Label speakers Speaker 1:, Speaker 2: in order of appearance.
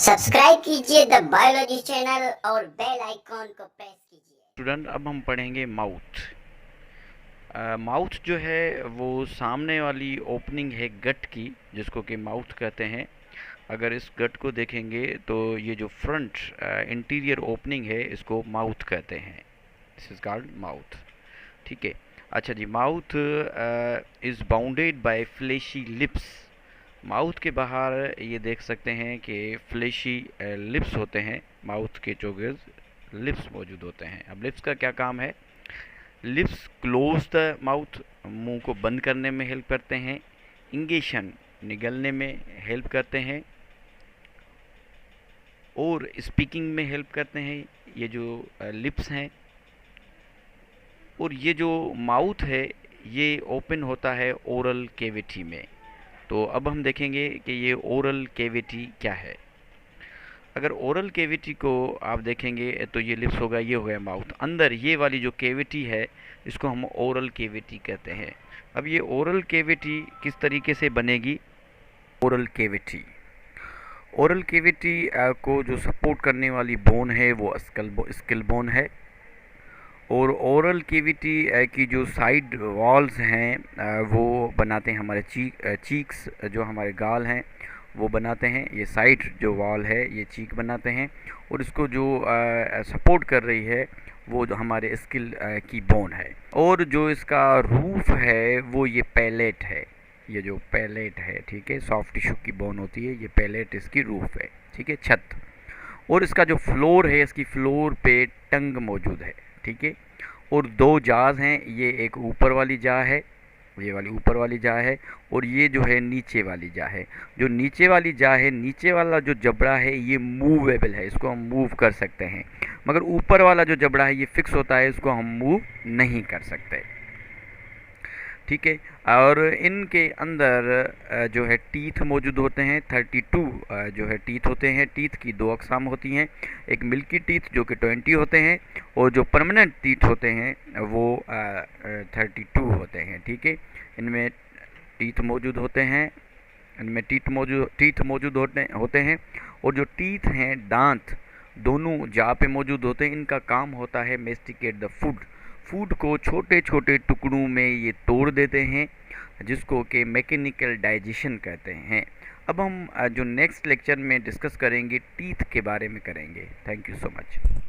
Speaker 1: Subscribe कीजिए the biology channel और bell icon को प्रेस कीजिए।
Speaker 2: स्टूडेंट, अब हम पढ़ेंगे माउथ। माउथ जो है वो सामने वाली ओपनिंग है गट की, जिसको कि माउथ कहते हैं। अगर इस गट को देखेंगे तो ये जो फ्रंट इंटीरियर ओपनिंग है इसको माउथ कहते हैं। This is called mouth. ठीक है। अच्छा जी, mouth is bounded by fleshy lips. Mouth के बाहर ये देख सकते हैं कि फ्लेशी लिप्स होते हैं। माउथ के चौगिर्द लिप्स मौजूद होते हैं। अब लिप्स का क्या काम है? लिप्स क्लोज द माउथ, मुंह को बंद करने में हेल्प करते हैं। इंगेशन, निगलने में हेल्प करते हैं। और स्पीकिंग में हेल्प करते हैं ये जो लिप्स हैं। और ये जो माउथ है ये ओपन होता है ओरल कैविटी में। तो अब हम देखेंगे कि ये ओरल कैविटी क्या है। अगर ओरल कैविटी को आप देखेंगे तो ये लिप्स होगा, ये हो गया माउथ। अंदर ये वाली जो कैविटी है इसको हम ओरल कैविटी कहते हैं। अब ये ओरल कैविटी किस तरीके से बनेगी? ओरल कैविटी को जो सपोर्ट करने वाली बोन है वो स्किल बोन है। और ओरल कैविटी की जो साइड वॉल्स हैं वो बनाते हैं हमारे चीक्स, जो हमारे गाल हैं वो बनाते हैं। ये साइड जो वॉल है ये चीक बनाते हैं। और इसको जो सपोर्ट कर रही है वो जो हमारे स्किल की बोन है। और जो इसका रूफ है वो ये पैलेट है। ये जो पैलेट है, ठीक है, सॉफ्ट टिश्यू की बोन होती है, ये पैलेट इसकी रूफ है, ठीक है, छत। और इसका जो फ्लोर है, इसकी फ्लोर पे टंग मौजूद है, ठीक है। और दो जाज हैं, ये एक ऊपर वाली जा है, ये वाली ऊपर वाली जा है, और ये जो है नीचे वाली जा है। जो नीचे वाली जा है, नीचे वाला जो जबड़ा है ये मूवेबल है, इसको हम मूव कर सकते हैं। मगर ऊपर वाला जो जबड़ा है ये फिक्स होता है, इसको हम मूव नहीं कर सकते, ठीक है। और इनके अंदर जो है टीथ मौजूद होते हैं। 32 जो है टीथ होते हैं। टीथ की दो अकसाम होती हैं, एक मिल्की टीथ जो कि 20 होते हैं, और जो परमानेंट टीथ होते हैं वो 32 होते हैं, ठीक है। इनमें टीथ मौजूद होते हैं, इनमें टीथ मौजूद होते हैं। और जो टीथ हैं, दांत दोनों जा पे मौजूद होते हैं। इनका काम होता है मेस्टिकेट द फूड को छोटे छोटे टुकड़ों में ये तोड़ देते हैं, जिसको कि मैकेनिकल डाइजेशन कहते हैं। अब हम जो नेक्स्ट लेक्चर में डिस्कस करेंगे टीथ के बारे में करेंगे। Thank you so much.